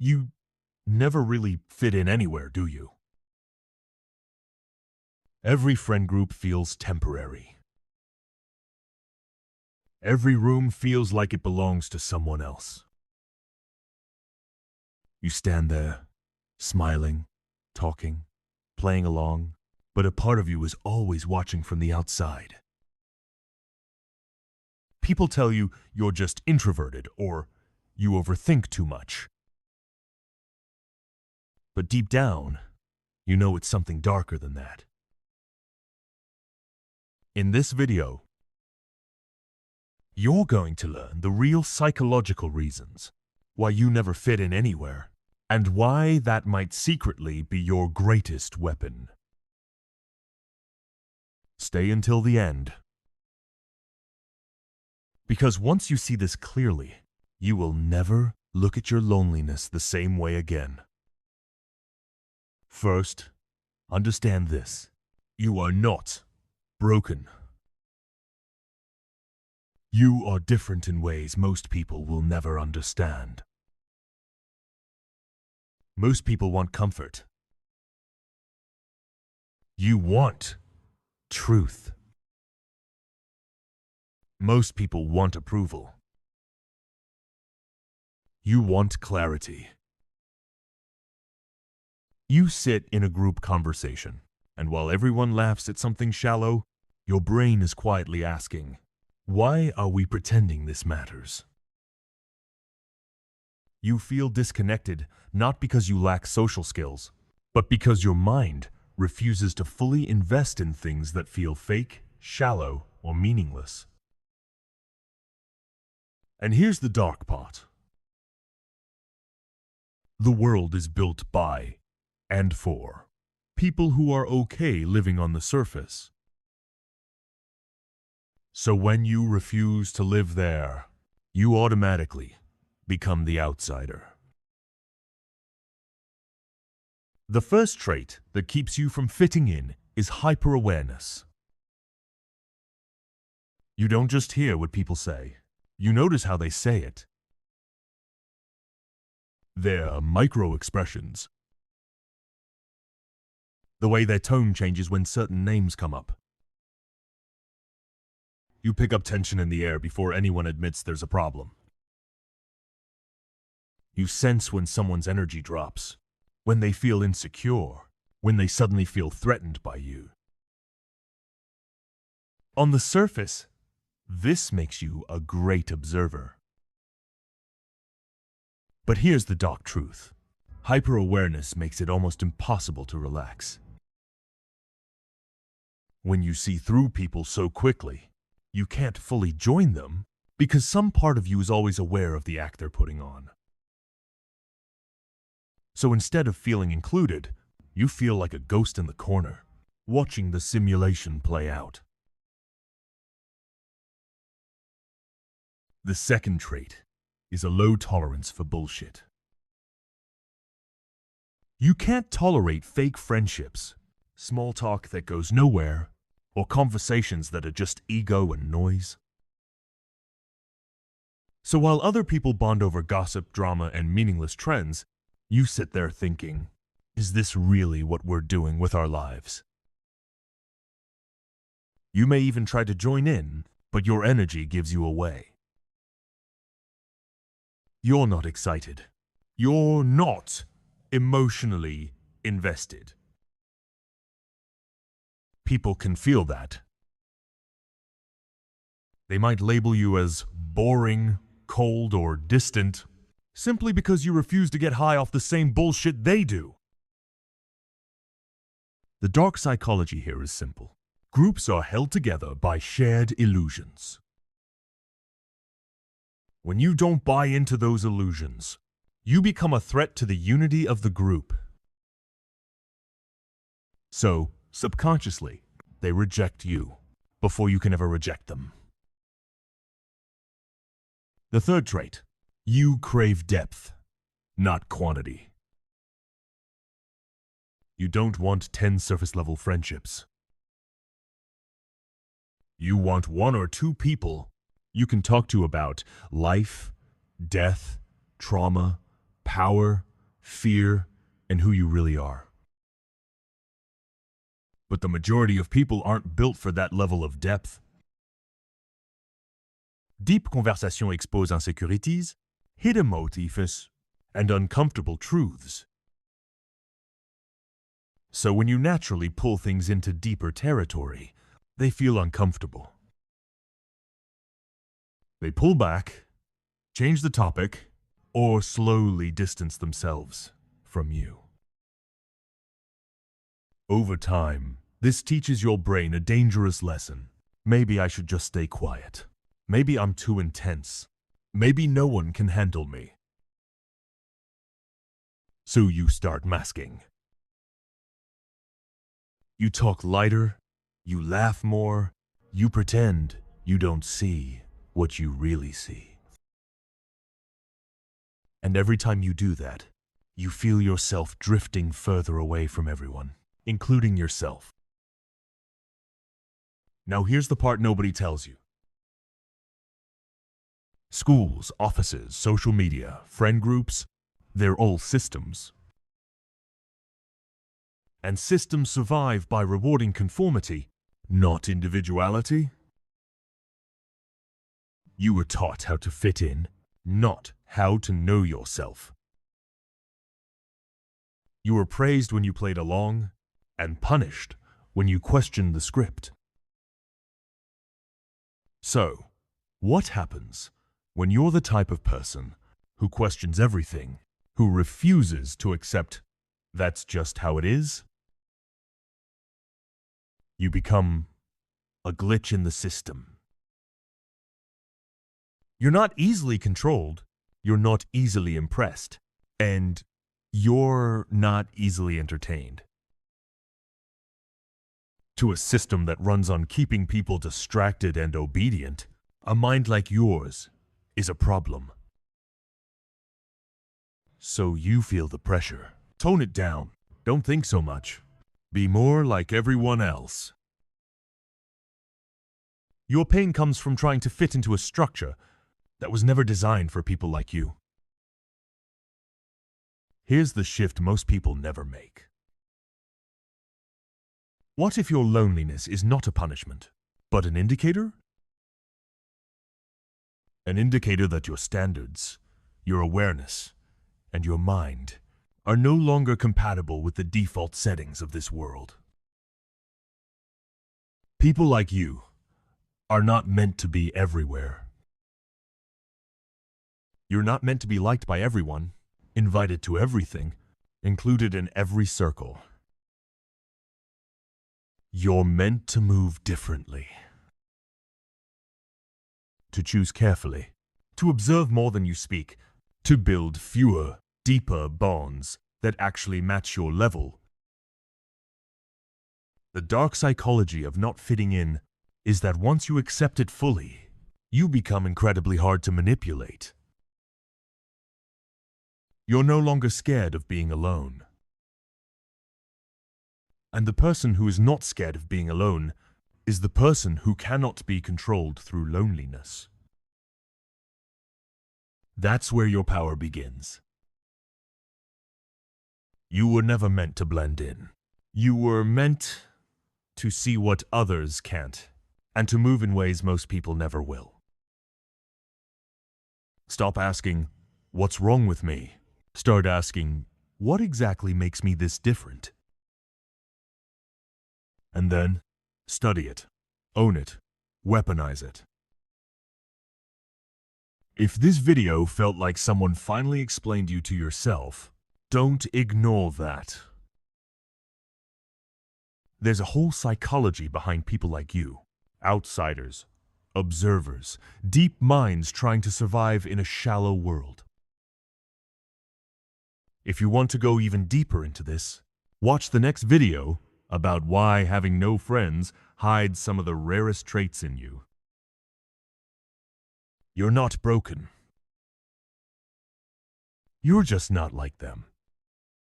You never really fit in anywhere, do you? Every friend group feels temporary. Every room feels like it belongs to someone else. You stand there, smiling, talking, playing along, but a part of you is always watching from the outside. People tell you you're just introverted or you overthink too much. But deep down, you know it's something darker than that. In this video, you're going to learn the real psychological reasons why you never fit in anywhere, and why that might secretly be your greatest weapon. Stay until the end, because once you see this clearly, you will never look at your loneliness the same way again. First, understand this: you are not broken. You are different in ways most people will never understand. Most people want comfort. You want truth. Most people want approval. You want clarity. You sit in a group conversation, and while everyone laughs at something shallow, your brain is quietly asking, why are we pretending this matters? You feel disconnected not because you lack social skills, but because your mind refuses to fully invest in things that feel fake, shallow, or meaningless. And here's the dark part. The world is built by and for people who are okay living on the surface. So when you refuse to live there, you automatically become the outsider. The first trait that keeps you from fitting in is hyper-awareness. You don't just hear what people say, you notice how they say it. Their micro-expressions. The way their tone changes when certain names come up. You pick up tension in the air before anyone admits there's a problem. You sense when someone's energy drops, when they feel insecure, when they suddenly feel threatened by you. On the surface, this makes you a great observer. But here's the dark truth. Hyper-awareness makes it almost impossible to relax. When you see through people so quickly, you can't fully join them because some part of you is always aware of the act they're putting on. So instead of feeling included, you feel like a ghost in the corner, watching the simulation play out. The second trait is a low tolerance for bullshit. You can't tolerate fake friendships, small talk that goes nowhere, or conversations that are just ego and noise. So while other people bond over gossip, drama, and meaningless trends, you sit there thinking, is this really what we're doing with our lives? You may even try to join in, but your energy gives you away. You're not excited. You're not emotionally invested. People can feel that. They might label you as boring, cold, or distant, simply because you refuse to get high off the same bullshit they do. The dark psychology here is simple. Groups are held together by shared illusions. When you don't buy into those illusions, you become a threat to the unity of the group. So, subconsciously, they reject you before you can ever reject them. The third trait, you crave depth, not quantity. You don't want 10 surface-level friendships. You want 1 or 2 people you can talk to about life, death, trauma, power, fear, and who you really are. But the majority of people aren't built for that level of depth. Deep conversation expose insecurities, hidden motifs, and uncomfortable truths. So when you naturally pull things into deeper territory, they feel uncomfortable. They pull back, change the topic, or slowly distance themselves from you. Over time, this teaches your brain a dangerous lesson. Maybe I should just stay quiet. Maybe I'm too intense. Maybe no one can handle me. So you start masking. You talk lighter, you laugh more, you pretend you don't see what you really see. And every time you do that, you feel yourself drifting further away from everyone, including yourself. Now here's the part nobody tells you. Schools, offices, social media, friend groups, they're all systems. And systems survive by rewarding conformity, not individuality. You were taught how to fit in, not how to know yourself. You were praised when you played along, and punished when you questioned the script. So, what happens when you're the type of person who questions everything, who refuses to accept that's just how it is? You become a glitch in the system. You're not easily controlled, you're not easily impressed, and you're not easily entertained. To a system that runs on keeping people distracted and obedient, a mind like yours is a problem. So you feel the pressure. Tone it down. Don't think so much. Be more like everyone else. Your pain comes from trying to fit into a structure that was never designed for people like you. Here's the shift most people never make. What if your loneliness is not a punishment, but an indicator? An indicator that your standards, your awareness, and your mind are no longer compatible with the default settings of this world. People like you are not meant to be everywhere. You're not meant to be liked by everyone, invited to everything, included in every circle. You're meant to move differently. To choose carefully, to observe more than you speak, to build fewer, deeper bonds that actually match your level. The dark psychology of not fitting in is that once you accept it fully, you become incredibly hard to manipulate. You're no longer scared of being alone. And the person who is not scared of being alone is the person who cannot be controlled through loneliness. That's where your power begins. You were never meant to blend in. You were meant to see what others can't, and to move in ways most people never will. Stop asking, "What's wrong with me?" Start asking, "What exactly makes me this different?" And then, study it, own it, weaponize it. If this video felt like someone finally explained you to yourself, don't ignore that. There's a whole psychology behind people like you, outsiders, observers, deep minds trying to survive in a shallow world. If you want to go even deeper into this, watch the next video about why having no friends hides some of the rarest traits in you. You're not broken. You're just not like them.